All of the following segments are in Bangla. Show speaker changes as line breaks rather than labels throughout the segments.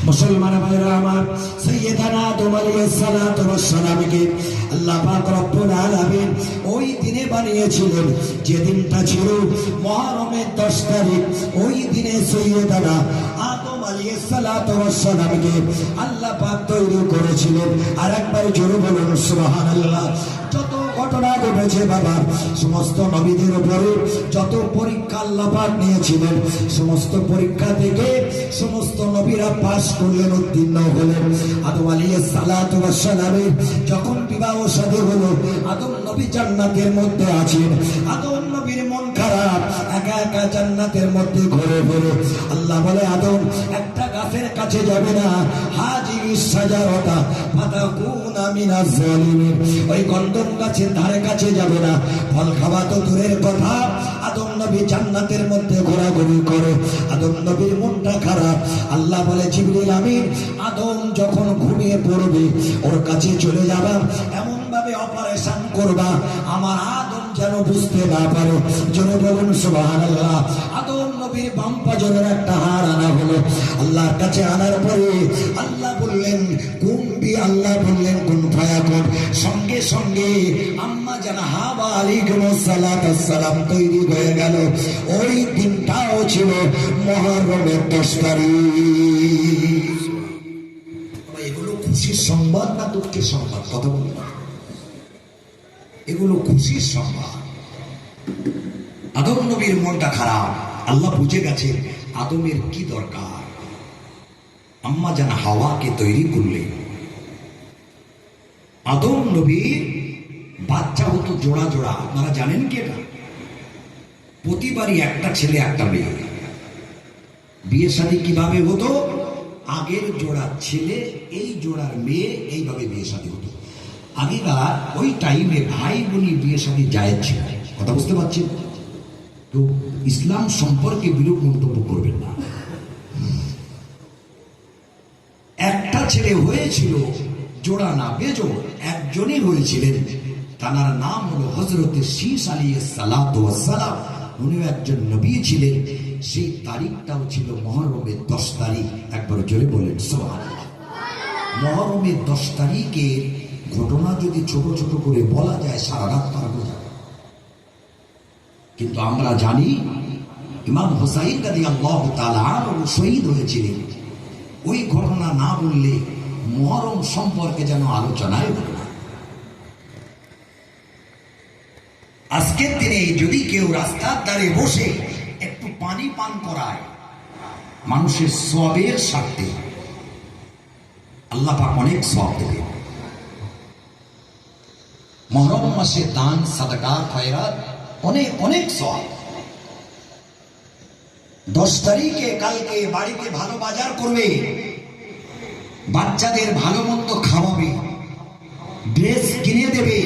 মুসলমান ভাইরা আমার, সাইয়্যিদানা আদম আলাইহিস সালাতু ওয়াস সালামকে আল্লাহ পাক রব্বুল আলামিন ওই দিনে বানিয়েছিলেন যে দিনটা ছিল মুহররমের 10 তারিখ। ওই দিনে সাইয়্যিদানা আদম আলাইহিস সালাতু ওয়াস সালামকে আল্লাহ পাক তৈরি করেছিলেন। আর একবার জোরে বলুন সুবহানাল্লাহ। যত ঘটনা ঘটেছে বাবা, সমস্ত নবীদের উপরে যত পরীক্ষা আল্লাহ পাক নিয়েছিলেন, সমস্ত পরীক্ষা থেকে সমস্ত নবীরা পাস করলেন, উত্তীর্ণ হলেন। আদম আলাইহিস সালাতু ওয়াস সালামের যখন বিবাহ শাদী হলো, আদম নবী জান্নাতের মধ্যে আছেন। আদম নবীর মন খারাপ, একা একা জান্নাতের মধ্যে ঘুরে ঘুরে। আল্লাহ বলে, আদম একটা গাছের কাছে যাবে না, হাজির সাজারতা ফাতাকুনা মিনাজ জালিমিন। ওই গন্ধম গাছের ধারে কাছে যাবে না, ফল খাওয়া তো দূরের কথা, আদম নবী জান্নাতের মধ্যে ঘোরাঘুরি করে। আদম নবীর মনটা খারাপ। আল্লাহ বলে, জিবরিল আমিন, আদম যখন ঘুমিয়ে পড়বে ওর কাছে চলে যাবা, এমন ভাবে অপারেশন করবা আমার আদম যেন বুঝতে না পারে। জোরে বলুন সুবহানাল্লাহ। আদম নবীর বাম পাজরের একটা হাড় আনা হলো। আল্লাহর কাছে আনার পরে আল্লাহ বললেন কুন বি, আল্লাহ বললেন কুন ফায়াকুন। সঙ্গে সঙ্গে আম্মা জান হাওয়া আলাইহিস সালাম তৈরি হয়ে গেল। ওই দিনটাও ছিল মুহররমের 10 তারিখ। এগুলো খুশির সংবাদ না দুঃখের সংবাদ? কথা বলুন। এগুলো খুশির সংবাদ। আদম নবীর মনটা খারাপ। আল্লাহ বুঝে গেছে আদমের কি দরকার। আম্মা জান হাওয়াকে তৈরি করলে আদম নবীর বাচ্চা হতো জোড়া জোড়া। আপনারা জানেন কি এটা? প্রতিবারই একটা ছেলে একটা মেয়ে। বিয়ে শাদী কিভাবে হতো? আগের জোড়ার ছেলে, এই জোড়ার মেয়ে, এইভাবে বিয়ে শাদী হতো। আগেকার ওই টাইমে ভাই বোনই বিয়ে শাদী জায়েজ ছিল। কথা বুঝতে পারছেন? তো ইসলাম সম্পর্কে বিরূপ মন্তব্য করবেন না। একটা ছেলে হয়েছিল, জোড়া না বেজোড়, একজনই হয়েছিলেন। তার নাম হলো হযরতে শীস আলাইহিস সালাতু ওয়াস সালাম। উনিও একজন নবী ছিলেন। সেই তারিখটাও ছিল মুহররমের 10 তারিখ। একবার জোরে বলেন সুবহানাল্লাহ। মুহররমের 10 তারিখের ঘটনা যদি ছোট ছোট করে বলা যায় সারা রাত পারবো না। কিন্তু আমরা জানি ইমাম হুসাইন রাদিয়াল্লাহু তাআলা আনহু শহীদ হয়েছিলেন। ওই ঘটনা না বললে মুহররম সম্পর্কে যেন আলোচনায় হলো না। আজকের দিনে যদি কেউ রাস্তার ধারে বসে একটু পানি পান করায় মানুষের সওয়াবের স্বার্থে, আল্লাহ পাক অনেক সওয়াব দেবে। মুহররম মাসে দান, সাদাকা, খয়রাত অনেক অনেক সওয়াব। 10 তারিখে কালকে বাড়িতে ভালো বাজার করবে, বাচ্চাদের ভালো মন্দ খাওয়াবে, ড্রেস কিনে দেবে,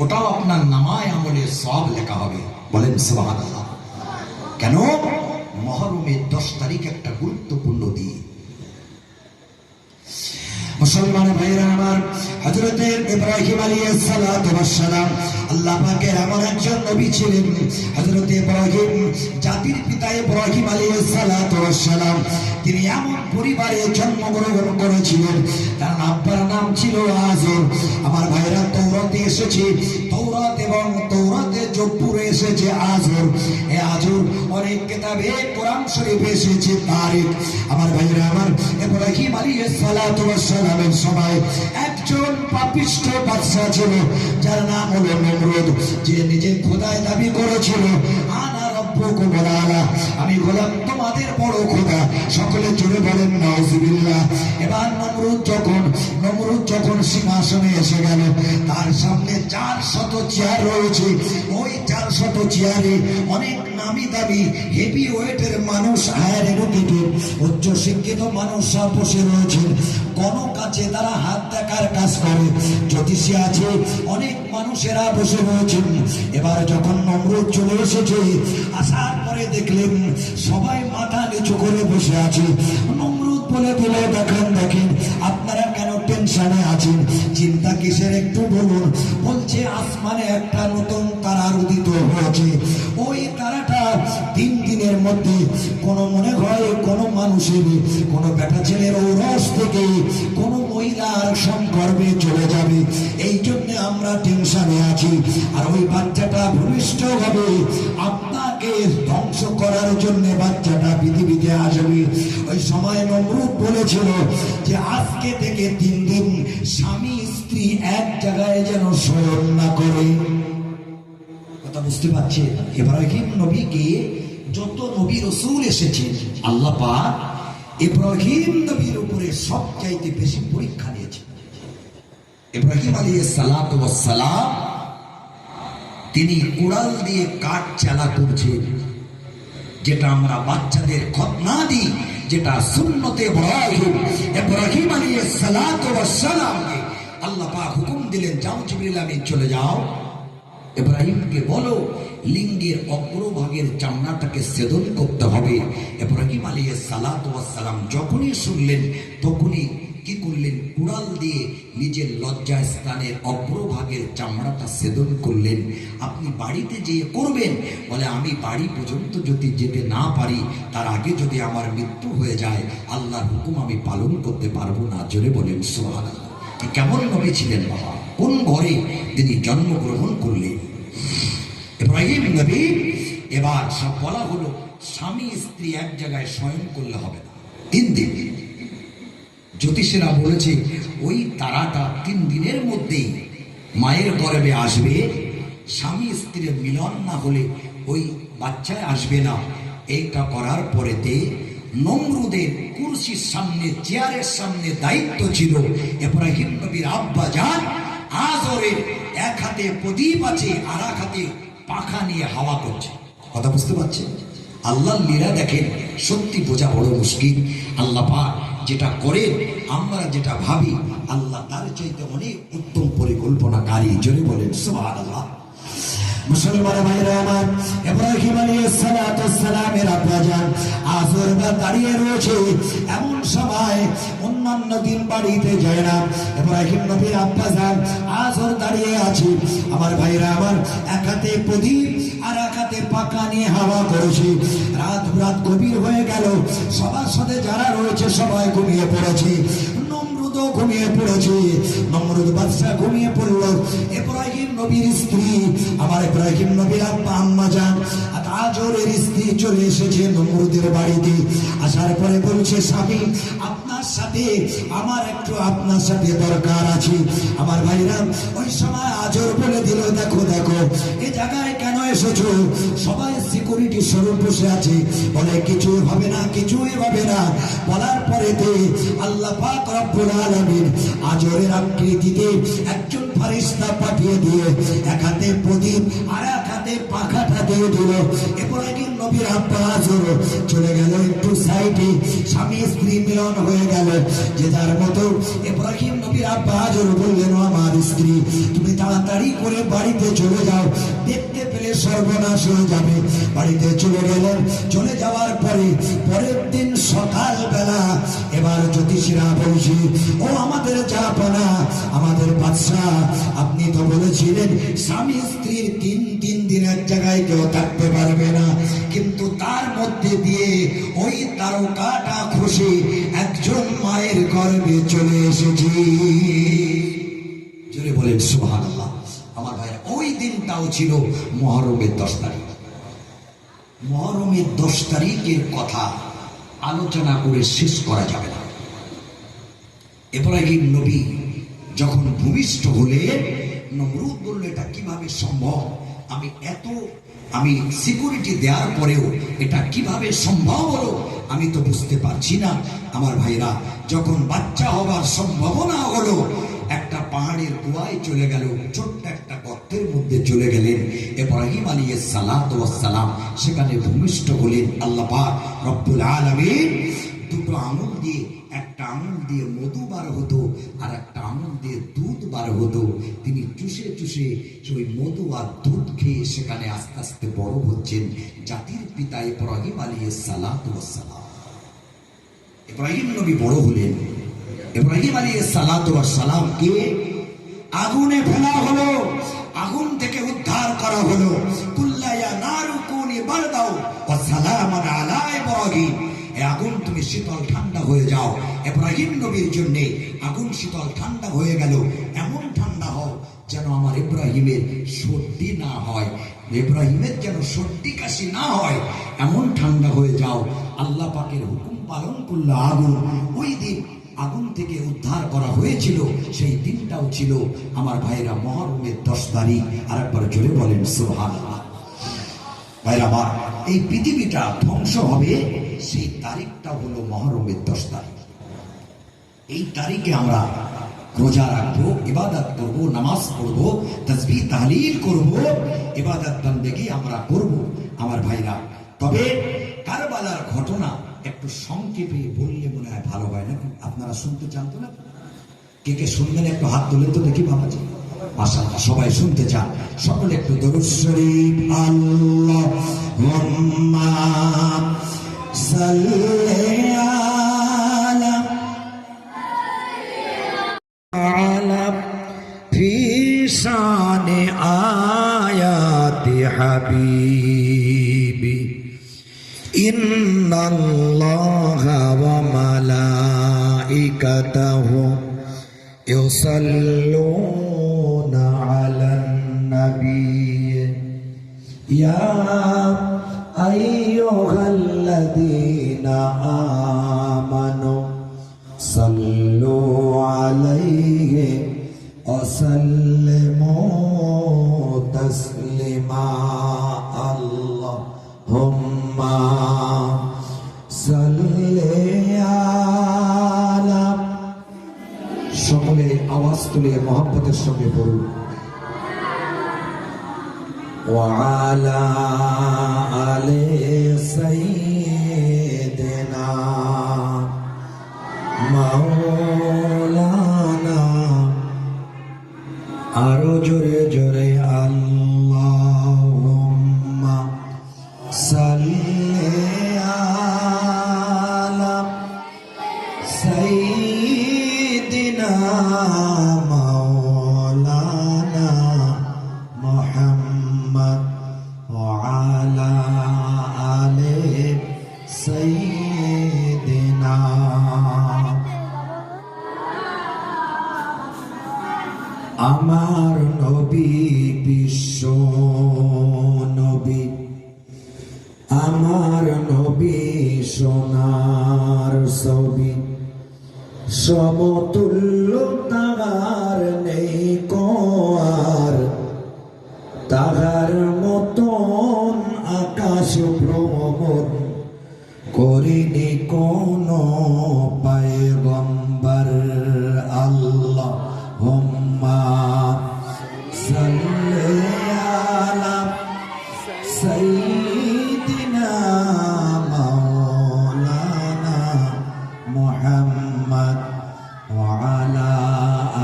ওটাও আপনার নামায় আমলে সওয়াব লেখা হবে। বলেন সুবহানাল্লাহ। কেন? মুহররমের 10 তারিখ একটা গুরুত্বপূর্ণ দিন। মুসলমান ভাইরা আমার, হযরত ইব্রাহিম আলাইহিস সালাতু ওয়াস সালাম আল্লাহ পাকের এমন একজন নবী ছিলেন। হযরত ইব্রাহিম, জাতির পিতা ইব্রাহিম আলাইহিস সালাতু ওয়াস সালাম, তিনি এমন পরিবারে জন্মগ্রহণ করেছিলেন, তার আব্বার নাম ছিল আজর। আমার ভাইরা, তৌরাতে এসেছে, তৌরাত এবং তৌরাতে জব্বুরে এসেছে আজর। এই আজর অনেক কিতাবে কোরআন শরীফে এসেছে তারিখ। আমার ভাইরা আমার, ইব্রাহিম আলাইহিস সালাতু ওয়াস সালামের সময় একজন পাপিষ্ঠ বাদশা ছিল, যার নাম হলো নমরুদ, যে নিজে খোদায় দাবি করেছিল আনা রব্বুকুম আলা, আমি হলাম তোমাদের বড় খোদা। সকলে জোরে বলেন নাউজুবিল্লাহ। এবার নমরুদ যখন সিংহাসনে এসে গেল, তার সামনে 400 চেয়ার রয়েছে। ওই 400 চেয়ারে অনেক নামি দামি হেভি ওয়েটের মানুষ, হায়ার এডুকেটেড, উচ্চ শিক্ষিত মানুষরা বসে রয়েছেন। গণক আছে, তারা হাত দেখার কাজ করে। জ্যোতিষী আছে, অনেক মানুষেরা বসে রয়েছেন। এবার যখন নমরুদ চলে এসেছে, আসার পরে দেখলেন সবাই মাথা নিচু করে বসে আছে। নমরুদ বলে দিলে, দেখেন আপনারা কেন টেনশনে আছেন? চিন্তা কিসের একটু বলুন। বলছে আসমানে একটা নতুন তারা উদিত হয়েছে। ওই তারাটা 3 দিনের মধ্যে কোনো মনে হয় কোনো মানুষের কোনো বেটা ছেলের ঔরস থেকে কোনো মহিলার সম্পর্কে চলে যাবে, এই জন্য আমরা টেনশনে আছি। আর ওই বাচ্চাটা ভূমিষ্ঠ হবে, আপনাকে ধ্বংস করার জন্য বাচ্চাটা পৃথিবীতে আসবে। ওই সময় নমরুদ বলেছিল যে আজকে থেকে 3 দিন স্বামী স্ত্রী এক জায়গায় যেন শয়ন না করে। কথা বুঝতে পারছে? ইব্রাহিম নবীকে যত নবী রাসূল এসেছেন আল্লাহ পাক ইব্রাহিম নবীর উপরে সবচাইতে বেশি পরীক্ষা নিয়েছেন। ইব্রাহিম আলাইহিস সালাতু ওয়াস সালাম তিনি কুড়াল দিয়ে কাঠ চালা করছেন, যেটা আমরা বাচ্চাদের খতনা দিই, যেটা সুন্নতে ইব্রাহিম। ইব্রাহিম আলাইহিস সালাতু ওয়াস সালামকে আল্লাহ পাক হুকুম দিলেন, যাও জিবরিল আমিন চলে যাও, ইব্রাহিমকে বলো লিঙ্গের অগ্রভাগের চামড়াটাকে ছেদন করতে হবে। ইব্রাহিম আলাইহিস সালাতু ওয়াস সালাম যখনই শুনলেন তখনই কি করলেন, কুড়াল দিয়ে নিজের লজ্জা স্থানের অগ্রভাগের চামড়াটা ছেদন করলেন। আপনি বাড়িতে যেয়ে করবেন, বলে আমি বাড়ি পর্যন্ত যদি যেতে না পারি, তার আগে যদি আমার মৃত্যু হয়ে যায়, আল্লাহর হুকুম আমি পালন করতে পারবো না। জোরে বলেন সুবহানাল্লাহ। কেমন নবী ছিলেন বাবা, কোন ঘরে তিনি জন্মগ্রহণ করলেন ইব্রাহিম নবী। এবার সব বলা হলো স্বামী স্ত্রী এক জায়গায় শয়ন করলে হবে না 3 দিন। জ্যোতিষীরা বলেছে ওই তারাটা 3 দিনের মধ্যেই মায়ের গর্ভে আসবে। স্বামী স্ত্রীর মিলন না হলে ওই বাচ্চায় আসবে না। এইটা করার পরেতে নমরুদের কুরসির সামনে, চেয়ারের সামনে দায়িত্ব ছিল ইব্রাহিম নবীর আব্বা জান আজরের। এক হাতে প্রদীপ আছে আর এক হাতে পাখা নিয়ে হাওয়া করছে। কথা বুঝতে পারছেন? আল্লাহর লীলা দেখেন, সত্যি বোঝা বড় মুশকিল। আল্লাহ পাক যেটা করেন, আমরা যেটা ভাবি, আল্লাহ তার চাইতে অনেক উত্তম পরিকল্পনাকারী। জোরে বলেন সুবহানাল্লাহ। মুসলমান ভাইরা আমার, ইব্রাহিম আলাইহিস সালাতু ওয়াস সালামের আব্বা জান আজর দাঁড়িয়ে রয়েছে। এমন সময় অন্যান্য দিন বাড়িতে যায় না, ইব্রাহিম নবীর আব্বা জান আজর দাঁড়িয়ে আছে। আমার ভাইরা আমার, এক হাতে প্রদীপ আর এক হাতে পাকা নিয়ে হাওয়া করেছে। রাত গভীর হয়ে গেল, সবার সাথে যারা রয়েছে সবাই ঘুমিয়ে পড়েছে। নমরুদও ঘুমিয়ে পড়েছে। নমরুদ বাদশা ঘুমিয়ে পড়ল। ইব্রাহিম নবীর স্ত্রী, আমার ইব্রাহিম নবীর আব্বা আম্মা জান আজরের স্ত্রী চলে এসেছে নমরুদের বাড়িতে। আসার পরে বলছে, স্বামী আপনার সাথে আমার একটু আপনার সাথে দরকার আছে। আমার ভাইরা ওই সময় আজর বলে দিল, দেখো দেখো এই জায়গায় কেন এসেছো? সবাই সিকিউরিটি স্বরূপ বসে আছে। বলে কিছুই হবে না, কিছুই হবে না। বলার পরেতে আল্লাহ পাক রব্বুল আলামিন আজরের আকৃতিতে একজন ফেরেশতা পাঠিয়ে দিয়ে এক হাতে প্রদীপ আর এক হাতে পাখাটা দিয়ে দিল। ইব্রাহিম নবীর আব্বা আজর চলে গেল একটু সাইডে। স্বামী স্ত্রী মিলন হয়ে গেল যে যার মতো। ইব্রাহিম নবীর আব্বা আজর বললেন, আমার স্ত্রী তুমি তাড়াতাড়ি করে বাড়িতে চলে যাও, দেখতে পেলে সর্বনাশ হয়ে যাবে। বাড়িতে চলে গেলেন। চলে যাওয়ার পরে পরের দিন সকালবেলা এবার জ্যোতিষীরা বলছে, ও আমাদের জাহাপনা, আমাদের বাদশাহ, আপনি তো বলেছিলেন স্বামী স্ত্রীর 3 দিন এক জায়গায় কেউ থাকতে পারবে না, কিন্তু তার মধ্যে দিয়ে ওই তারকাটা খুশি একজন মায়ের গর্ভে চলে এসেছি। জোরে বলেন সুবহানাল্লাহ। আমার ভাইরা, ওই দিনটাও ছিল মুহররমের 10 তারিখ। মুহররমের 10 তারিখের কথা আলোচনা করে শেষ করা যাবে না। ইব্রাহিম নবী যখন ভূমিষ্ঠ হলে, নমরুদ বলল, এটা কিভাবে সম্ভব? আমি সিকিউরিটি দেওয়ার পরেও এটা কিভাবে সম্ভব হলো আমি তো বুঝতে পারছি না। আমার ভাইরা, যখন বাচ্চা হবার সম্ভাবনা হলো, একটা পাহাড়ের গুহায় চলে গেল, ছোট্ট একটা গর্তের মধ্যে চলে গেলেন। ইব্রাহিম আলাইহিস সালাতু ওয়াস সালাম সেখানে ভূমিষ্ঠ হলেন। আল্লাহ পাক রব্বুল আলামিন 2টো আঙুল দিয়ে, একটা আঙুল দিয়ে মধু বার হতো আর একটা আঙুল দিয়ে দুধ বার হতো। তিনি চুষে চুষে ওই মধু আর দুধ খেয়ে সেখানে আস্তে আস্তে বড় হচ্ছেন। জাতির পিতা ইব্রাহিম আলাইহিস সালাতু ওয়াস সালাম। ইব্রাহিম নবী বড় হলেন। ইব্রাহিম আলাইহিস সালাতু ওয়াস সালামকে আগুনে ফেলা হলো, আগুন থেকে উদ্ধার করা হলো। কুল্লা ইয়া নারু কুনি বারদাও ওয়া সালামান এই আগুন তুমি শীতল ঠান্ডা হয়ে যাও। ইব্রাহিম নবীর জন্য আগুন শীতল ঠান্ডা হয়ে গেল। এমন ঠান্ডা হও যেন আমার ইব্রাহিমের সর্দি না হয়, ইব্রাহিমের যেন সর্দি কাশি না হয়, এমন ঠান্ডা হয়ে যাও। আল্লাহ পাকের হুকুম পালন করলো। আগুন ওই দিন আগুন থেকে উদ্ধার করা হয়েছিল। সেই দিনটাও ছিল আমার ভাইরা মুহররমের 10 তারিখ। আর একবার জোরে বলেন সুবহানাল্লাহ। ভাইরা আমার, এই পৃথিবীটা ধ্বংস হবে সেই তারিখটা হলো মুহররমের 10 তারিখ। এই তারিখে আমরা রোজা রাখবো, ইবাদত করবো, নামাজ পড়বো, তাসবিহ তাহলিল করবো, ইবাদত বন্দেগী আমরা করবো আমার ভাইরা। তবে কারবালার ঘটনা একটু সংক্ষেপে বললে মনে হয় ভালো হয় নাকি? আপনারা শুনতে চান তো না? কে কে শুনবেন একটু হাত তুলে তো দেখি বাবাজি। মাশাআল্লাহ, সবাই শুনতে চান। সকলে একটু দরুদ শরীফ আল্লাহুম্মা সাল্লি আলা ফি শানে আয়াতি হাবিবি ইন্নাল্লাহা ওয়া মালাইকাতাহু ইউসাল্লুনা আলান নাবিয়্যি ইয়া আইয়ুহাল্লাযীনা আমানু সাল্লু আলাইহি ওয়া সাল্লিমু তাসলিমা আল্লাহুম্মা সাল্লি আলা। সকলে আওয়াজ তুলে মহব্বতের সঙ্গে পড়ুন। ওয়া আলা আলি সাইয়্যিদিনা মাওলানা। আরো জোরে জোরে আল্লাহুম্মা সাল্লি আলা সাইয়্যিদিনা মাওলানা মুহাম্মদ ওয়া আলা আলি সাইয়্যিদিনা। আমার নবী বিশ্ব নবী, আমার নবী সোনার ছবি, সমতুল্য তাহার নেই কোয়ার, তাহার মতন আকাশ ভ্রমণ করিনি কোন পয়গম্বর। আল্লাহুম্মা সাল্লি আলা সাইয়্যিদিনা মাওলানা মুহাম্মদ ওয়া আলা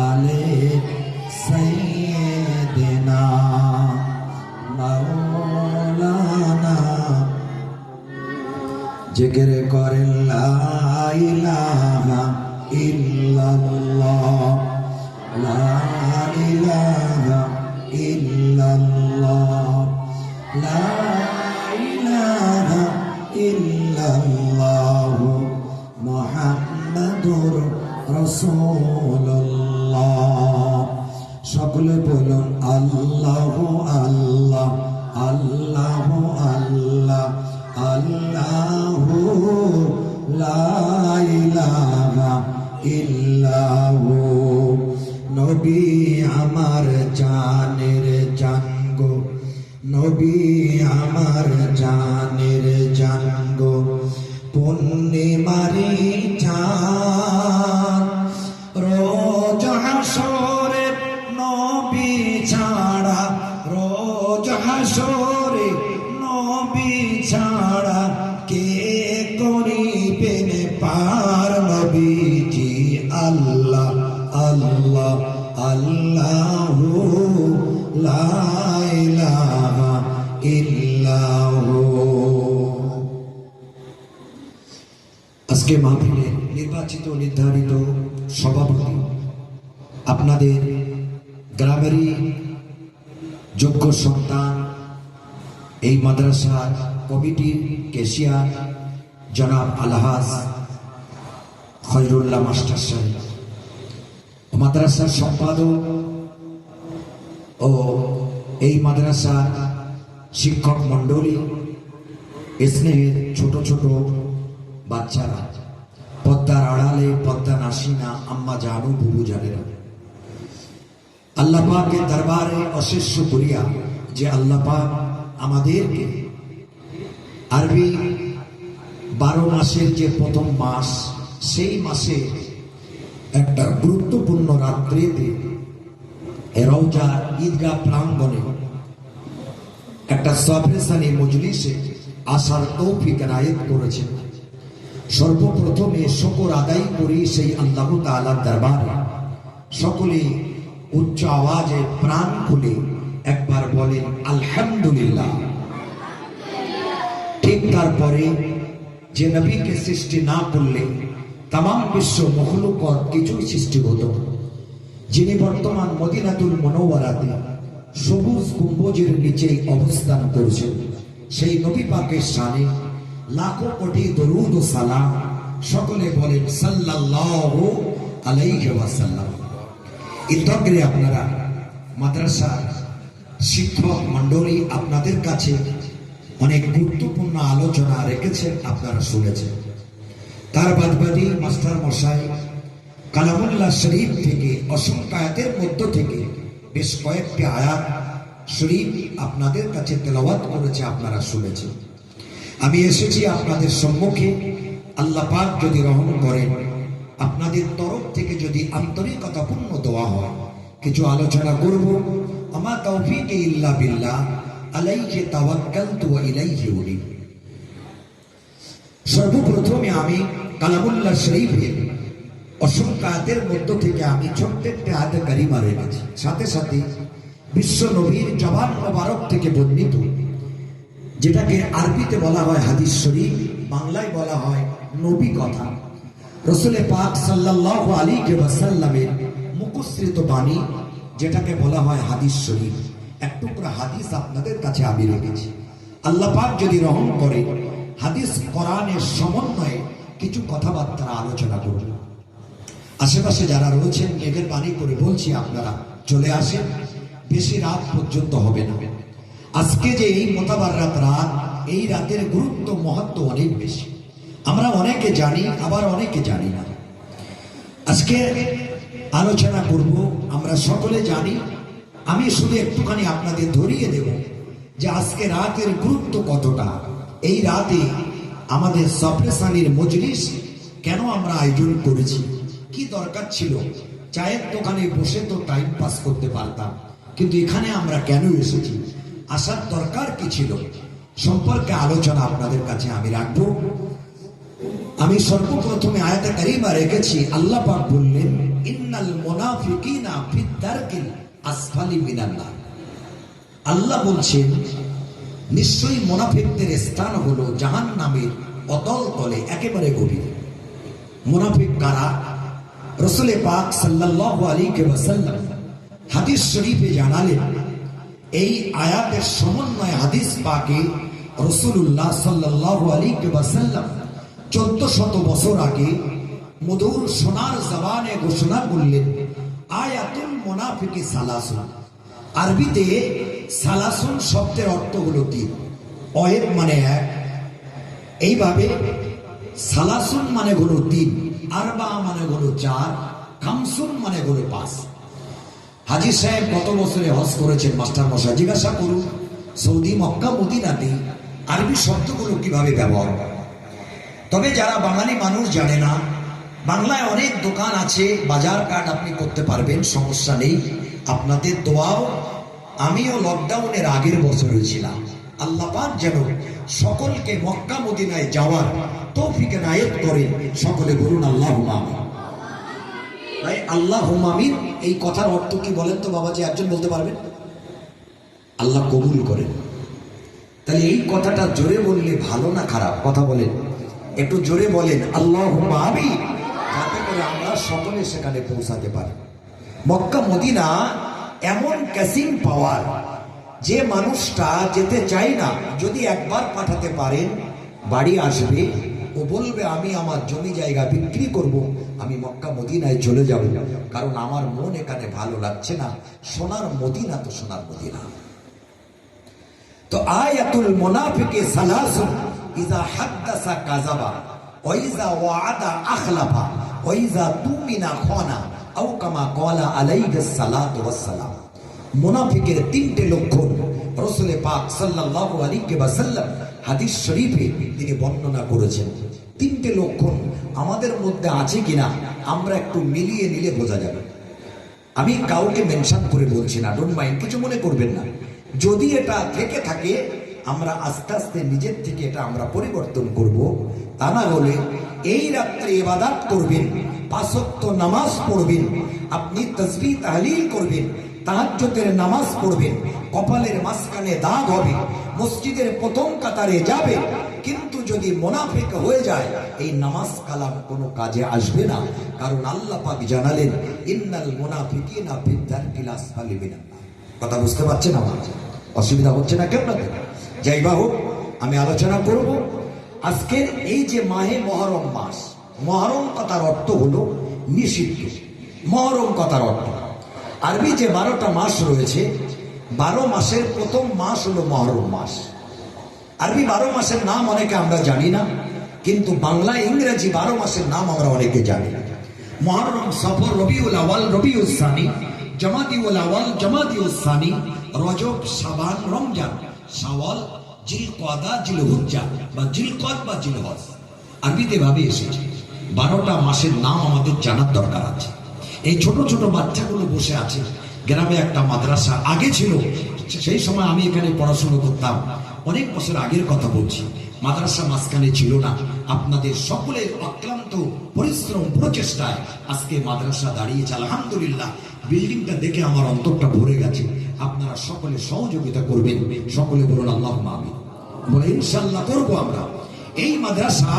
আলি সাইয়্যিদিনা মাওলানা। জিকির করেন লা ইলাহা ইল্লাল্লাহ, লা ইলাহা ইল্লাল্লাহ, লা ইলাহা ইল্লাল্লাহ মুহাম্মাদুর রাসূলুল্লাহ। সকলে বলুন আল্লাহু আল্লাহ, আল্লাহু আল্লাহ, আল্লাহু লা ইলাহা ইল্লাহু। নবী আমার জানের জান গো, নবী আমার জানের জান গো, পূর্ণিমারি চাঁদ রোজ হাসরে নবী ছাড়া, রোজ হাসরে নবী ছাড়া কে করিবেন পার। নবীজি আল্লাহ আল্লাহ আল্লাহু লা ইলাহা ইল্লাহু। আজকে মাহফিলে নির্বাচিত নির্ধারিত সভাপতি, আপনাদের গ্রামেরই যোগ্য সন্তান, এই মাদ্রাসার কমিটির ক্যাশিয়ার জনাব আলহাজ খয়রুল্লাহ মাস্টার সাহেব, মাদ্রাসার সম্পাদক ও এই মাদ্রাসার শিক্ষক মণ্ডলী, স্নেহের ছোট ছোট বাচ্চারা, পদ্মার আড়ালে পদ্মা নাসিনা আম্মা জানু বুবু জানেরা, আল্লাহ পাকের দরবারে অশেষ শুকরিয়া যে আল্লাহ পাক আমাদেরকে আরবি 12 মাসের যে প্রথম মাস, সেই মাসে একটা গুরুত্বপূর্ণ রাত্রিতে রওজা ঈদগাহ প্রাঙ্গণে একটা সফরেসানি মজলিসে আসার তৌফিক এনায়েত করেছেন। সর্বপ্রথমে শুকর আদায় করি সেই আল্লাহ তাআলার দরবারে। সকলে উচ্চ আওয়াজে প্রাণ খুলে একবার বলেন আলহামদুলিল্লাহ। ঠিক তারপরে যে নবীকে সৃষ্টি না করলে তাম বিশ্ব মখলুকত কিছুই সৃষ্টি হতো, যিনি বর্তমান মদিনাতুল মুনাওয়ারাতে সবুজ গম্বুজের নিচে অবস্থান করছেন, সেই নবী পাকের শানে লাখো কোটি দরুদ ও সালাম। সকলে বলেন সাল্লাল্লাহু আলাইহি ওয়াসাল্লাম। ইতগ্রে আপনারা মাদ্রাসা শিক্ষক মণ্ডলী আপনাদের কাছে অনেক গুরুত্বপূর্ণ আলোচনা রেখেছেন, আপনারা শুনেছেন। তার বাদবাদী মাস্টার মশাই কালামুল্লাহ শরীফ থেকে অসংখ্য আয়াতের মধ্য থেকে বেশ কয়েকটি আয়াত শরীফ আপনাদের কাছে তেলাওয়াত করেছে, আপনারা শুনেছেন। আমি এসেছি আপনাদের সম্মুখে, আল্লাহ পাক যদি রহম করেন, আপনাদের তরফ থেকে যদি আন্তরিকতাপূর্ণ দোয়া হয়, কিছু আলোচনা করব। আমা তৌফিক ইল্লা বিল্লাহ, আলাইহি তাওয়াক্কালতু ওয়া ইলাইহি উনীব। সর্বপ্রথমে আমি কালামুল্লাহ শরীফের অসংখ্য আয়াতের মধ্য থেকে আমি ছোট্ট একটা আয়াত কারিমা রেখেছি, সাথে সাথে বিশ্ব নবীর জবান মোবারক থেকে বর্ণিত, যেটাকে আরবিতে বলা হয় হাদিস শরীফ, বাংলায় বলা হয় নবী কথা। রাসূল পাক সাল্লাল্লাহু আলাইহি ওয়াসাল্লামের মুখসৃত বাণী, যেটাকে বলা হয় হাদিস শরীফ। এক টুকরা হাদিস আপনাদের কাছে আমি রেখেছি। আল্লাহ পাক যদি রহম করে, হাদিস কোরআনের সমন্বয়ে কিছু কথাবার্তা আলোচনা করব। আশেপাশে যারা রয়েছেন মেঘের বাণী করে বলছি, আপনারা চলে আসেন, বেশি রাত পর্যন্ত হবে না। আজকে যে এই মোতাবাররাত রাত, এই রাতের গুরুত্ব মহত্ব অনেক বেশি। আমরা অনেকে জানি, আবার অনেকে জানি না। আজকে আলোচনা করব, আমরা সকলে জানি। আমি শুধু একটুখানি আপনাদের ধরিয়ে দেব যে আজকে রাতের গুরুত্ব কতটা। এই রাতে আমাদের সফরেসানির মজলিস কেন আমরা আয়োজন করেছি, কি দরকার ছিল? চায়ের দোকানে বসে তো টাইম পাস করতে পারতাম, কিন্তু এখানে আমরা কেন এসেছি, আসার দরকার কি ছিল, সম্পর্কে আলোচনা আপনাদের কাছে আমি রাখবো। আমি সর্বপ্রথমে আয়াতে কারিমা রেখেছি। আল্লাহ পাক বললেন, ইন্নাল মুনাফিকিনা ফিদ দারকিল আসফালি মিনান নার। আল্লাহ বলছেন, নিশ্চয়ই মুনাফিকদের স্থান হলো জাহান্নামের অতল তলে, একেবারে গভীরে। মুনাফিক কারা? রাসূল পাক সাল্লাল্লাহু আলাইহি ওয়াসাল্লাম হাদিস শরীফে জানালেন। এই আয়াতের সমন্বয় হাদিস পাকে রাসূলুল্লাহ সাল্লাল্লাহু আলাইহি ওয়াসাল্লাম 1400 বছর আগে মধুর সোনার জবানে ঘোষণা করলেন, আয়াতুল মুনাফিকি সালাসুন। আরবিতে সালাসুন শব্দের অর্থ হলো তিন। ওয়াহিদ মানে এক, এইভাবে সালাসুন মানে হলো তিন, আরবা মানে হলো চার, খামসুন মানে হলো পাঁচ। হাজী সাহেব কত বছরে হজ করেছেন মাস্টার মশাই? জিজ্ঞাসা করুন। সৌদি মক্কা মদিনাতে আরবি শব্দগুলো কিভাবে ব্যবহার করে। তবে যারা বাঙালি মানুষ জানে না, বাংলায় অনেক দোকান আছে, বাজার কাট আপনি করতে পারবেন, সমস্যা নেই। আপনাদের দোয়াও, আমিও লকডাউনের আগের বছরে ছিলাম। আল্লাহ পাক যেন সকলকে মক্কা মদিনায় যাওয়ার তৌফিক এনায়েত করেন। সকলে বলুন আল্লাহুম্মা আমিন। ভাই আল্লাহুম্মা আমিন এই কথার অর্থ কি বলেন তো বাবাজি? একজন বলতে পারবেন? আল্লাহ কবুল করেন। তাহলে এই কথাটা জোরে বললে ভালো না খারাপ? কথা বলেন, একটু জোরে বলেন আল্লাহুম্মা আমিন, যাতে করে আমরা সকলে সেখানে পৌঁছাতে পারি। মক্কা মদিনা এমন ক্যাসিং পাওয়ার, যে মানুষটা যেতে চায় না, যদি একবার পাঠাতে পারেন বাড়ি আসবে, ও বলবে আমি আমার জমি জায়গা বিক্রি করব, আমি মক্কা মদিনায় চলে যাব, কারণ আমার মন এখানে ভালো লাগছে না। সোনার মদিনা তো সোনার মদিনা। তো আয়াতুল মুনাফিকি সালাসুন, ইযা হাদ্দাসা কাযাবা ওয়া ইযা ওয়া'আদা আখলাফা ওয়া ইযা তুমিনা খানা, আও কামা ক্বালা আলাইহিস সালাতু ওয়াস সালাম। মুনাফিকের তিনটে লক্ষণ রাসূল পাক সাল্লাল্লাহু আলাইহি ওয়াসাল্লাম হাদিস শরীফে তিনি বর্ণনা করেছেন। তিনটে লক্ষণ আমাদের মধ্যে আছে কিনা আমরা একটু মিলিয়ে নিলে বোঝা যাবে। আমি কাউকে মেনশন করে বলছি না, ডোন্ট মাইন্ড, কিছু মনে করবেন না। যদি এটা থেকে থাকে আমরা আস্তে আস্তে নিজের থেকে এটা আমরা পরিবর্তন করব। তা না হলে এই রাত্রে ইবাদত করবেন, 5 ওয়াক্ত নামাজ পড়বেন, আপনি তাসবিহ তাহলিল করবেন, তাহাজ্জুদের নামাজ পড়বেন, কপালের মাঝখানে দাগ হবে, মসজিদের প্রথম কাতারে যাবে, কিন্তু যদি মুনাফিক হয়ে যায় এই নামাজ কালাম কোনো কাজে আসবে না। কারণ আল্লাহ পাক জানালেন ইন্নাল মুনাফিকিনা ফি দারকিল আসফালি মিনান নার। কথা বুঝতে পারছেন? আমার অসুবিধা হচ্ছে না কেন? যাই বা হোক, আমি আলোচনা করব আজকের এই যে মাহে মুহররম মাস। মুহররম কথার অর্থ হলো নিষিদ্ধ। মুহররম কথার অর্থ আরবি যে 12টা মাস রয়েছে, 12 মাসের প্রথম মাস হলো মুহররম মাস। আরবি 12 মাসের নাম অনেকে আমরা জানি না, কিন্তু বাংলা ইংরেজি 12 মাসের নাম আমরা অনেকে জানি। মুহররম, সফর, রবিউল আউয়াল, রবিউল সানি, জামাদিউল আউয়াল, জামাদিউল সানি, রজব, শাবান, রমজান, শাওয়াল, জিলকওয়াদা, জিলহুজ্জা বা জিলকদ বা জিলহজ। আরবিতে ভাবে এসেছে। 12টা মাসের নাম আমাদের জানার দরকার আছে। এই ছোট ছোট বাচ্চাগুলো বসে আছে। গ্রামে একটা মাদ্রাসা আগে ছিল, সেই সময় আমি এখানে পড়াশোনা করতাম, অনেক বছর আগের কথা বলছি। মাদ্রাসা মাঝখানে ছিল না। আপনাদের সকলের অক্লান্ত পরিশ্রম প্রচেষ্টায় আজকে মাদ্রাসা দাঁড়িয়েছে, আলহামদুলিল্লাহ। বিল্ডিংটা দেখে আমার অন্তরটা ভরে গেছে। আপনারা সকলে সহযোগিতা করবেন, সকলে বলুন আল্লাহুম্মা আমিন। বলে ইনশাআল্লাহ করবো আমরা। এই মাদ্রাসা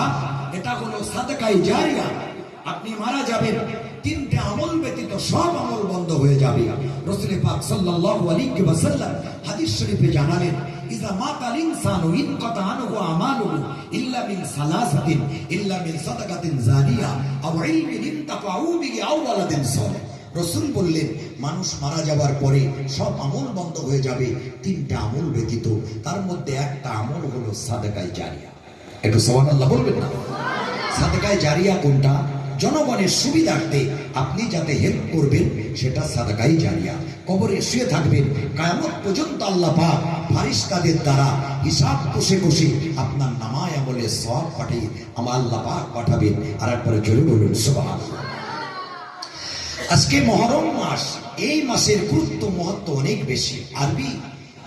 এটা হলো সাদকায়ে জারিয়া। আপনি মারা যাবেন, 3টে আমল ব্যতীত সব আমল বন্ধ হয়ে যাবে। রাসূল পাক সাল্লাল্লাহু আলাইহি ওয়াসাল্লাম হাদিস শরীফে জানালেন ইযা মাতাল ইনসানু ইনকাতা আনহু আমালুহু ইল্লা মিন সালাসাতিন, ইল্লা মিন সাদাকাতিন জারিয়া আও ইলমিন ইনতাফাউ বিহি আও ওয়ালাদিন সালেহ। রাসূল বললেন মানুষ মারা যাওয়ার পরে সব আমল বন্ধ হয়ে যাবে 3টা আমল ব্যতীত। তার মধ্যে একটা আমল হলো সাদাকায়ে জারিয়া। একটু সুবহানাল্লাহ বলবেন না? সাদাকায়ে জারিয়া কোনটা? জনগণের সুবিধার্থে আপনি যাতে হেল্প করবেন, সেটা সাদাকায়ে জারিয়া। কবরে শুয়ে থাকবেন, কিয়ামত পর্যন্ত আল্লাহ পাক ফারিস্তাদের দ্বারা হিসাব কষে কষে আপনার নামায় আমলে সওয়াব পাঠিয়ে আমার আল্লাহ পাক পাঠাবেন। আর একবারে জোরে বলুন সুবহানাল্লাহ। আজকে মুহররম মাস, এই মাসের গুরুত্ব মহত্ব অনেক বেশি। আরবি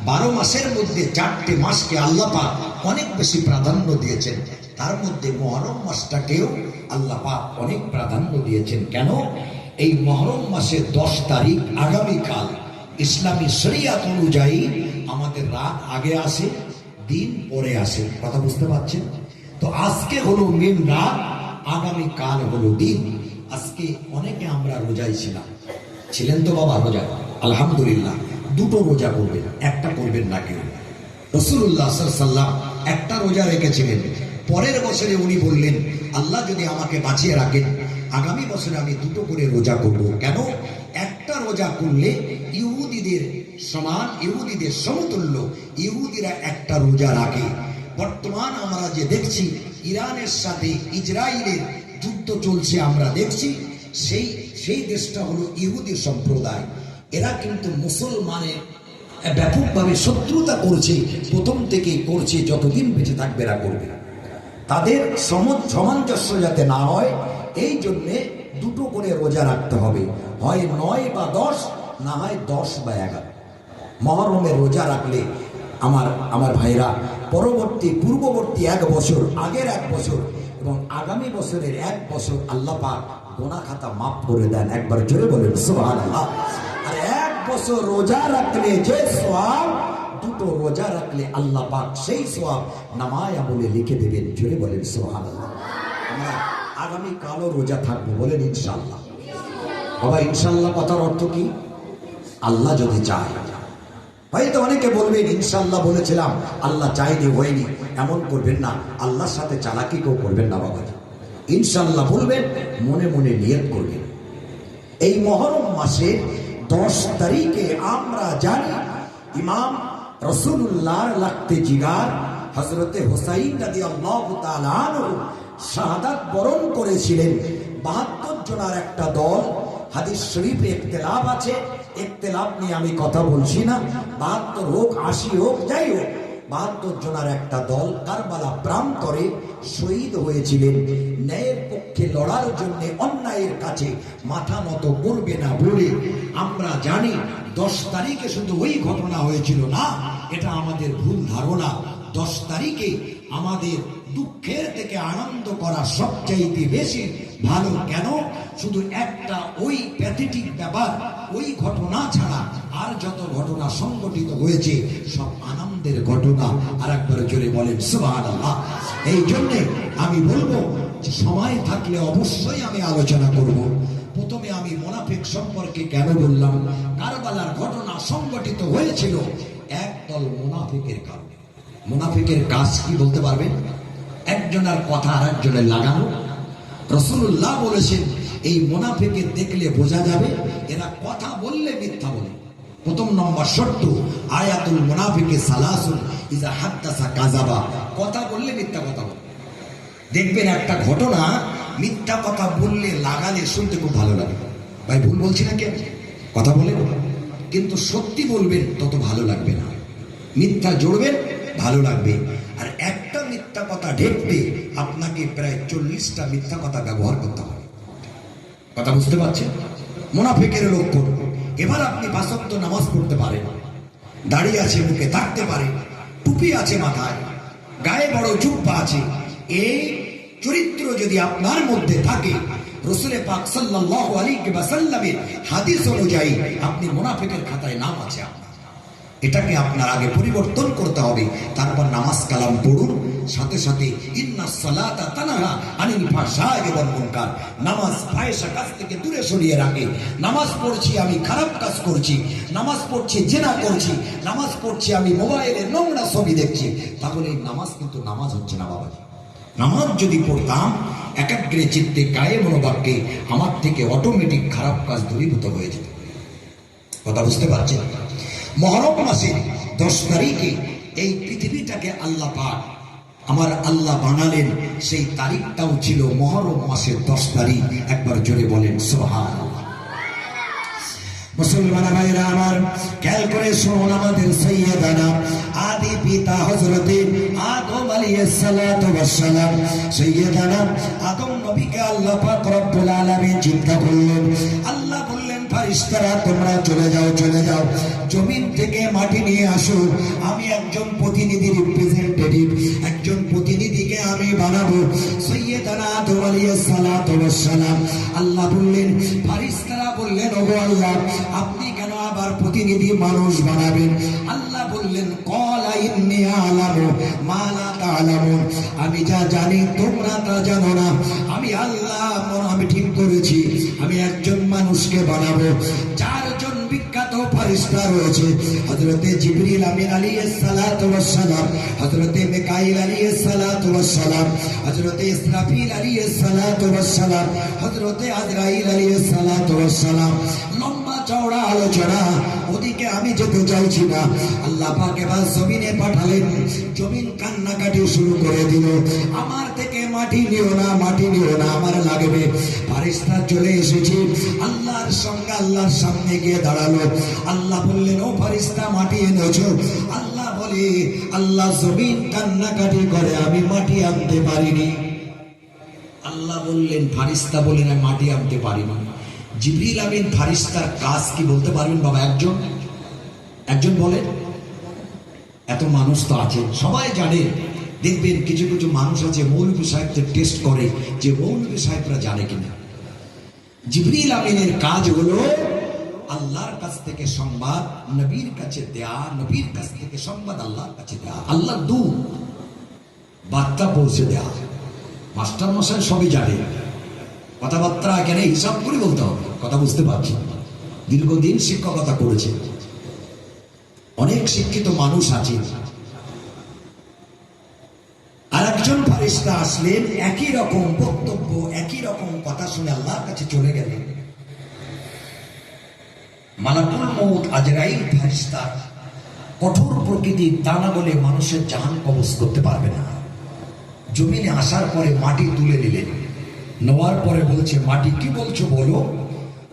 12 মাসের মধ্যে 4টে মাসকে আল্লাহ পাক অনেক বেশি প্রাধান্য দিয়েছেন। তার মধ্যে মুহররম মাসটাকেও আল্লাহ পাক অনেক প্রাধান্য দিয়েছেন। কেন? এই মুহররম মাসের 10 তারিখ আগামীকাল ইসলামী শরিয়াত অনুযায়ী আমাদের রাত আগে আসে, দিন পরে আসে। কথা বুঝতে পারছেন? তো আজকে হলো মেন রাত, আগামীকাল হলো দিন। আজকে অনেকে আমরা রোজাই ছিলেন তো বাবা, রোজা আলহামদুলিল্লাহ। 2টো রোজা করবেন, একটা করবেন না কেউ। রাসূলুল্লাহ সাল্লাল্লাহু আলাইহি ওয়াসাল্লাম একটা রোজা রেখেছিলেন। পরের বছরে উনি বললেন আল্লাহ যদি আমাকে বাঁচিয়ে রাখেন, আগামী বছরে আমি 2টো করে রোজা করব। কেন? একটা রোজা করলে ইহুদিদের সমান, ইহুদিদের সমতুল্য ইহুদিরা একটা রোজা রাখে। বর্তমান আমরা যে দেখছি ইরানের সাথে ইসরায়েলের যুদ্ধ চলছে, আমরা দেখছি সেই দেশটা হলো ইহুদি সম্প্রদায়। এরা কিন্তু মুসলমানের ব্যাপকভাবে শত্রুতা করছে, প্রথম থেকেই করছে, যতদিন বেঁচে থাকবে এরা করবে। তাদের সামঞ্জস্য যাতে না হয়, এই জন্যে 2টো করে রোজা রাখতে হবে, হয় 9 বা 10, না হয় 10 বা 11। মুহররমের রোজা রাখলে আমার ভাইরা পূর্ববর্তী 1 বছর, আগের 1 বছর এবং আগামী বছরের 1 বছর আল্লাহ পাক গুনাহ খাতা মাফ করে দেন। একবার জোরে বলেন সুবহানাল্লাহ। আর 1 বছর রোজা রাখলে যে সওয়াব, 2টো রোজা রাখলে আল্লাহ পাক সেই সওয়াব নামায় আমলে লিখে দেবেন। জোরে বলেন সুবহানাল্লাহ। আমরা আগামী কালও রোজা থাকবো, বলেন ইনশাআল্লাহ। বাবা ইনশাআল্লাহ কথার অর্থ কি? আল্লাহ যদি চায় হয়তো অনেকে বলবেন ইনশাল্লাহ বলেছিলাম, আল্লাহ চাইনি হয়নি, এমন করবেন না। আল্লাহর সাথে চালাকি কেউ করবেন না বাবা। ইনশাল্লাহ বলবেন, মনে মনে নিয়ত করবেন। এই মহরম মাসের 10 তারিখে আমরা জানি ইমাম রাসূলুল্লাহর লাগতে জিগার হযরতে হুসাইন রাদিয়াল্লাহু তাআলা আনহু শাহাদাত বরণ করেছিলেন। 72 জনের একটা দল, হাদিস শরীফে ইখতিলাফ আছে, ইখতিলাফ নিয়ে আমি কথা বলছি না। 72 হোক 80 হোক যাই হোক, 72 জনের একটা দল কারবালা প্রান্তরে শহীদ হয়েছিলেন। ন্যায়ের পক্ষে লড়ার জন্য অন্যায়ের কাছে মাথা নত করবে না বলে আমরা জানি 10 তারিখে শুধু ওই ঘটনা হয়েছিল না, এটা আমাদের ভুল ধারণা। 10 তারিখে আমাদের দুঃখের থেকে আনন্দ করা সবচাইতে বেশি ভালো। কেন? শুধু একটা ওই প্যাথেটিক ব্যাপার, ওই ঘটনা ছাড়া আর যত ঘটনা সংঘটিত হয়েছে সব আনন্দের ঘটনা। আর একবার জোরে বলেন সুবহানাল্লাহ। এই জন্যে আমি বলবো যে সময় থাকলে অবশ্যই আমি আলোচনা করব। প্রথমে আমি মুনাফিক সম্পর্কে কেন বললাম? কারবালার ঘটনা সংঘটিত হয়েছিল একদল মুনাফিকের কারণে। মুনাফিকের কাজ কি বলতে পারবেন? একজনের কথা আর একজনের লাগানো। রাসূলুল্লাহ বলেছেন এই মুনাফিকের দেখলে বোঝা যাবে এরা কথা বললে মিথ্যা বলে। প্রথম নম্বর শর্ত, আয়াতুল মুনাফিকে সালাসুন ইজা হাদ্দাসা কাযাবা, কথা বললে মিথ্যা কথা বলে। দেখবেন একটা ঘটনা মিথ্যা কথা বললে লাগালে শুনতে খুব ভালো লাগে। ভাই ভুল বলছি না কেন? কথা বলে, কিন্তু সত্যি বলবেন তত ভালো লাগবে না। মিথ্যা জড়বেন ভালো লাগবে। আর একটা মিথ্যা কথা ঢেকতে আপনাকে প্রায় 40টা মিথ্যা কথা ব্যবহার করতে হবে। কথা বুঝতে পারছেন? মুনাফিকের লক্ষণ। এবার আপনি 5 ওয়াক্ত নামাজ পড়তে পারেন, দাড়ি আছে মুখে থাকতে পারে, টুপি আছে মাথায়, গায়ে বড় জুব্বা আছে, এই চরিত্র যদি আপনার মধ্যে থাকে, রাসূল পাক সাল্লাল্লাহু আলাইহি ওয়াসাল্লামের হাদিস অনুযায়ী আপনি মুনাফিকের খাতায় নাম আছে আপনার। এটাকে আপনার আগে পরিবর্তন করতে হবে। তারপর নামাজ কালাম পড়ুন, সাথে সাথে ইন্নাস সালাতা তানহা আনিল ফাহশাই ওয়াল মুনকার, নামাজ ফাহিশা কাজ থেকে দূরে সরিয়ে রাখে। নামাজ পড়ছি আমি খারাপ কাজ করছি, নামাজ পড়ছি জিনা করছি, নামাজ পড়ছি আমি মোবাইলে নোংরা ছবি দেখছি, তাহলে এই নামাজ কিন্তু নামাজ হচ্ছে না বাবাজি। নামাজ যদি পড়তাম একাগ্রে চিত্তে কায়ে মনোবাক্যে, আমার থেকে অটোমেটিক খারাপ কাজ দূরীভূত হয়ে যেত। কথা বুঝতে পারছেন? মুহররম মাসে 10 তারিখে এই পৃথিবীটাকে আল্লাহ পাক আমার আল্লাহ বানালেন, সেই তারিখটাও ছিল মুহররম মাসের 10 তারিখ। একবার জোরে বলেন সুবহানাল্লাহ। মুসলমান ভাইরা আমার, খেয়াল করে শুনুন, আমাদের সাইয়্যিদানা আদি পিতা হযরতে আদম আলাইহিস সালাতু ওয়াস সালাম, সাইয়্যিদানা আদম নবীকে আল্লাহ পাক রব্বুল আলামিন চিন্তা করলেন। আল্লাহ বললেন, ফেরেশতারা তোমরা চলে যাও, চলে যাও, জমিন থেকে মাটি নিয়ে আসো। আমি একজন প্রতিনিধি, রিপ্রেজেন্টেটিভ, একজন প্রতিনিধিকে আমি বানাবো। সাইয়্যিদানা আদম আলাইহিস সালাতু ওয়াস সালাম। আল্লাহ বললেন, ফেরেশতারা বললেন, ওগো আল্লাহ, আপনি কেন আবার প্রতিনিধি মানুষ বানাবেন? আল্লাহ বললেন, ক্বালা ইন্নী আ'লামু মা লা তা'লামুন, আমি যা জানি তোমরা তা জানো না। আমি আল্লাহ আমি ঠিক করেছি, আমি একজন মানুষকে বানাবো। 4 জন বিখ্যাত ফেরেশতা রয়েছে, হযরতে জিবরিল আমিন আলাইহিস সালাতু ওয়াস সালাম, হযরতে মিকাইল আলাইহিস সালাতু ওয়াস সালাম, হযরতে ইসরাফিল আলাইহিস সালাতু ওয়াস সালাম, হযরতে আজরাইল আলাইহিস সালাতু ওয়াস সালাম। লম্বা চওড়া আলোচনা, ওদিকে আমি যেতে চাইছি না। আল্লাহ পাক এবার জমিনে পাঠালেন, জমিন কান্নাকাটি শুরু করে দিল, আমার থেকে মাটি নিও না, মাটি নিও না, আমার লাগবে। ফেরেশতা চলে এসেছে আল্লাহর সঙ্গে, আল্লাহর সামনে গিয়ে দাঁড়ালো। আল্লাহ বললেন, ও ফেরেশতা মাটি এনেছো? আল্লাহ বলে, আল্লাহ জমিন কান্নাকাটি করে, আমি মাটি আনতে পারিনি। আল্লাহ বললেন, ফেরেশতা বললেন, আমি মাটি আনতে পারিনি। জিবরিল আমিন ফেরেশতার কাজ কি বলতে পারবেন বাবা? একজন বলেন। এত মানুষ তো আছে, সবাই জানে। দেখবেন কিছু কিছু মানুষ আছে মৌলভী সাহেবদের টেস্ট করে যে মৌলভী সাহেবরা জানে কিনা। জিবরিল আমিনের কাজ হলো আল্লাহর কাছ থেকে সংবাদ নবীর কাছে দেয়া, নবীর কাছ থেকে সংবাদ আল্লাহর কাছে দেয়া, আল্লাহর দূত বার্তা পৌঁছে দেয়া। মাস্টার মশাই সবই জানে, কথাবার্তা এখানে হিসাব করে বলতে হবে। কথা বুঝতে পারছি? দীর্ঘদিন শিক্ষকতা করেছে। অনেক শিক্ষিত মানুষ আছেন, আর একজন ফারিস্তা আসলেন, একই রকম বক্তব্য, একই রকম কথা শুনে আল্লাহর কাছে চলে গেলেন। মালাকুল মউত আজরাইল ফারিস্তা কঠোর প্রকৃতির, তা না বলে মানুষের জান কবজ করতে পারবে না। জমিনে আসার পরে মাটি তুলে নিলেন, নেওয়ার পরে বলছে, মাটি কি বলছো বলো।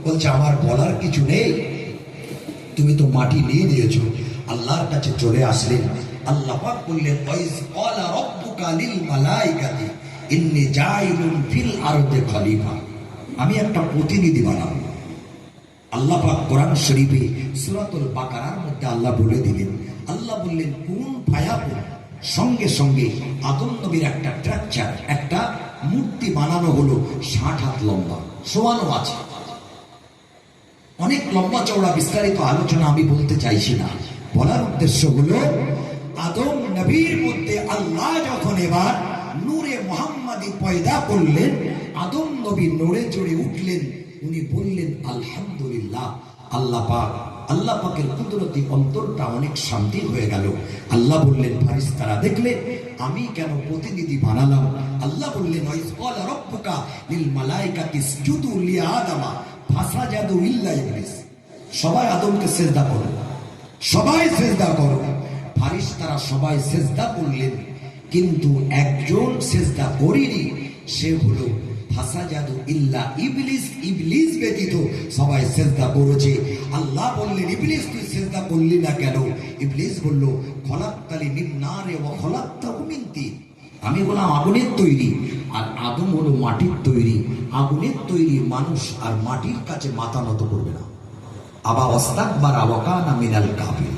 বলছে, আমার বলার কিছু নেই, তুমি তো মাটি নিয়ে নিয়েছো। আল্লাহর কাছে চলে আসলেন। আল্লাহ পাক বললেন, ওয়াইজ ক্বালা রাব্বুকা লিল মালাইকাতি ইন্নী জাইলুন ফিল আরদি খলিফা, আমি একটা প্রতিনিধি বানাবো। আল্লাহ পাক কোরআন শরীফে সূরাতুল বাকারার মধ্যে আল্লাহ বলে দিলেন, আল্লাহ বললেন কুন ফায়াকুন, সঙ্গে সঙ্গে আদম নবীর একটা স্ট্রাকচার, একটা মূর্তি বানানো হলো 60 হাত লম্বা, শোয়ানো আছে। অনেক লম্বা চওড়া বিস্তারিত আলোচনা আমি বলতে চাইছি না, বলার উদ্দেশ্য হলো আদম নবীর মধ্যে আল্লাহ যখন এবার নূরে মুহাম্মাদি পয়দা করলেন, আদম নবী নড়ে চড়ে উঠলেন, উনি বললেন আলহামদুলিল্লাহ। আল্লাহ পাকের কুদরতি অন্তরটা অনেক শান্তি হয়ে গেল। আল্লাহ বললেন, ফারিস্তারা দেখলে আমি কেন প্রতিনিধি বানালাম। আল্লাহ বললেন, ওয়াইজ ক্বালা রাব্বুকা লিল মালাইকাতি ইসজুদু লিআদামা ফাসাজাদু ইল্লা ইবলিস, সবাই আদমকে সিজদা করো, সবাই সিজদা করো। ফারিস্তারা সবাই সিজদা করলেন, কিন্তু একজন সিজদা করেনি, সে হলো ফাসাজাদু ইল্লা ইবলিস, ইবলিস ব্যতীত সবাই সিজদা করেছে। আল্লাহ বললেন, ইবলিস তুই সিজদা করলি না কেন? ইবলিস বলল, খলাকতানি মিন নারে ওয়া খলাকতাহু মিন তিন, আমি বললাম আগুনের তৈরি, আর আদম হলো মাটির তৈরি। আগুনের তৈরি মানুষ আর মাটির কাছে মাথা নত করবে না। আবা ওয়াস্তাকবারা ওয়া কানা মিনাল কাফির।